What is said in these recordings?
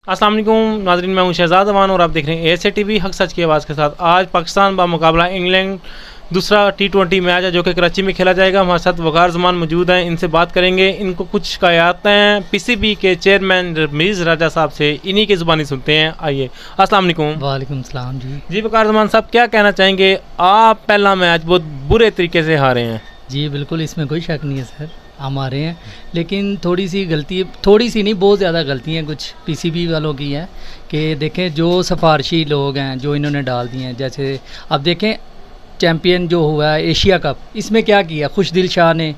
अस्सलाम वालेकुम नाज़रीन, मैं हूं शहजाद अमान और आप देख रहे हैं ASA TV हक सच की आवाज़ के साथ। आज पाकिस्तान बा मुकाबला इंग्लैंड दूसरा T20 मैच है जो कि कराची में खेला जाएगा। हमारे साथ वकार ज़मान मौजूद हैं, इनसे बात करेंगे। इनको कुछ शिकायतें PCB के चेयरमैन मीज़ राजा साहब से इन्हीं की ज़ुबानी सुनते हैं। आइए। अस्सलाम वालेकुम। वालेकुम सलाम जी। वकार ज़मान साहब, क्या कहना चाहेंगे? आप पहला मैच बहुत बुरे तरीके से हारे हैं। जी बिल्कुल, इसमें कोई शक नहीं है सर, हम आ रहे हैं, लेकिन थोड़ी सी गलती, थोड़ी सी नहीं बहुत ज़्यादा गलतियाँ कुछ PCB वालों की हैं कि देखें जो सिफारशी लोग हैं जो इन्होंने डाल दिए हैं। जैसे अब देखें चैम्पियन जो हुआ है एशिया कप, इसमें क्या किया खुशदिल शाह ने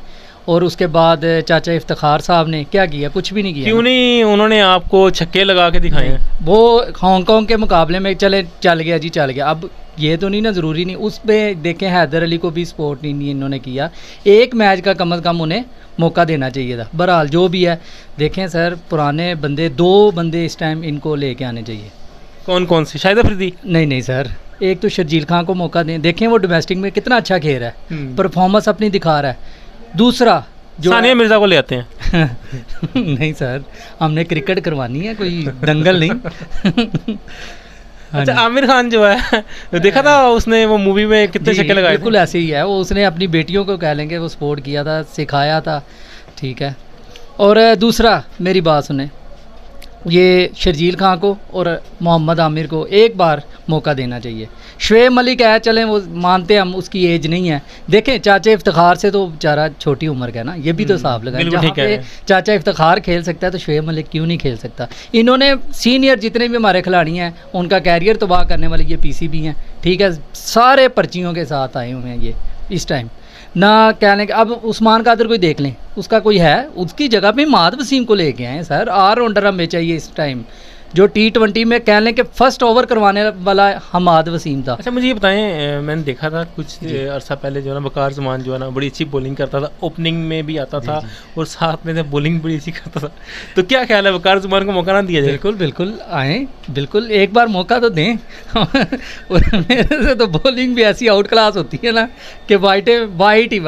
और उसके बाद चाचा इफ्तिखार साहब ने क्या किया? कुछ भी नहीं किया। क्यों नहीं उन्होंने आपको छक्के लगा के दिखाए हैं? वो हांगकांग के मुकाबले में चल गया जी, चल गया। अब ये तो नहीं ना, ज़रूरी नहीं उस पर देखें हैदर अली को भी सपोर्ट नहीं इन्होंने किया। एक मैच का कम अज़ कम उन्हें मौका देना चाहिए था। बहरहाल जो भी है, देखें सर पुराने बंदे, 2 बंदे इस टाइम इनको लेके आने चाहिए। कौन कौन सी? शाहिद अफरीदी? नहीं सर, एक तो शर्जील खान को मौका दें, देखें वो डोमेस्टिक में कितना अच्छा खेल रहा है, परफॉर्मेंस अपनी दिखा रहा है। दूसरा जो सानिया मिर्ज़ा को ले आते हैं। नहीं सर, हमने क्रिकेट करवानी है, कोई दंगल नहीं। अच्छा, आमिर खान जो है देखा था उसने वो मूवी में कितने छक्के लगाए? बिल्कुल ऐसे ही है, वो उसने अपनी बेटियों को कह लेंगे वो सपोर्ट किया था, सिखाया था, ठीक है। और दूसरा मेरी बात सुने, ये शर्जील खान को और मोहम्मद आमिर को एक बार मौका देना चाहिए। शुएब मलिक है, चलें वो मानते हम उसकी एज नहीं है, देखें चाचा इफ्तिखार से तो बेचारा छोटी उम्र का है ना, ये भी तो साफ लगा। जहाँ पे चाचा इफ्तिखार खेल सकता है तो शुएब मलिक क्यों नहीं खेल सकता? इन्होंने सीनियर जितने भी हमारे खिलाड़ी हैं उनका कैरियर तबाह करने वाले ये PCB हैं, ठीक है। सारे पर्चियों के साथ आए हुए हैं ये इस टाइम ना, कहने के अब उस्मान कादिर कोई देख लें, उसका कोई है, उसकी जगह पे माद वसीम को लेके आए सर। ऑलराउंडर हमें चाहिए इस टाइम, जो T20 में कह लें कि फर्स्ट ओवर करवाने वाला हमाद वसीम था। अच्छा मुझे ये बताएं, मैंने देखा था कुछ अरसा पहले जो है ना वकार ज़मान जो है ना बड़ी अच्छी बॉलिंग करता था, ओपनिंग में भी आता था और साथ में से बॉलिंग बड़ी अच्छी करता था। तो क्या ख्याल है वकार ज़मान को मौका ना दिया जाए? बिल्कुल बिल्कुल आए, बिल्कुल एक बार मौका तो दें। मेरे से तो बॉलिंग भी ऐसी आउट क्लास होती है ना कि वाइट ही।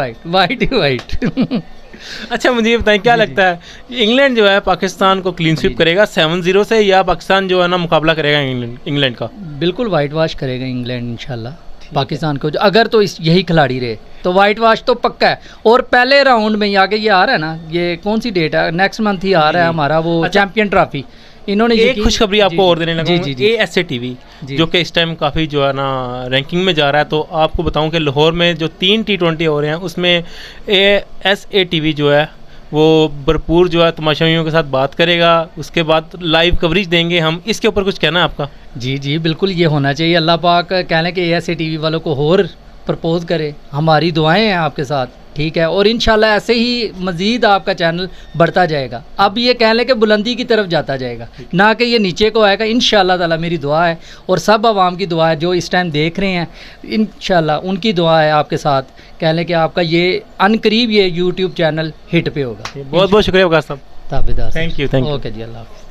अच्छा मुझे ये बताएं, क्या लगता है इंग्लैंड जो है पाकिस्तान को क्लीन स्वीप करेगा 7-0 से, या पाकिस्तान जो है ना मुकाबला करेगा इंग्लैंड का? बिल्कुल वाइट वॉश करेगा इंग्लैंड इंशाल्लाह पाकिस्तान को। अगर तो यही खिलाड़ी रहे तो वाइट वॉश तो पक्का है। और पहले राउंड में आगे ये आ रहा है ना, ये कौन सी डेट है, नेक्स्ट मंथ ही आ रहा है हमारा वो चैंपियन ट्रॉफी। इन्होंने एक खुशखबरी आपको और देने लगा, ASA TV जो कि इस टाइम काफ़ी जो है ना रैंकिंग में जा रहा है। तो आपको बताऊं कि लाहौर में जो 3 T20 हो रहे हैं उसमें ASA TV जो है वो भरपूर जो है तमाशाइयों के साथ बात करेगा, उसके बाद लाइव कवरेज देंगे हम। इसके ऊपर कुछ कहना है आपका? जी बिल्कुल, ये होना चाहिए। अल्लाह पाक कहने के ASA TV वालों को और प्रपोज करे, हमारी दुआएं हैं आपके साथ, ठीक है। और इंशाल्लाह ऐसे ही मज़ीद आपका चैनल बढ़ता जाएगा। अब ये कह लें कि बुलंदी की तरफ जाता जाएगा, ना कि ये नीचे को आएगा। इंशाल्लाह ताला मेरी दुआ है और सब आवाम की दुआ है जो इस टाइम देख रहे हैं, इंशाल्लाह उनकी दुआ है आपके साथ। कह लें कि आपका ये अनकरीब ये YouTube चैनल हिट पे होगा। बहुत बहुत शुक्रिया वकार साहब, ताबेदार। Thank you. ओके जी, अल्लाह हाफ़िज़।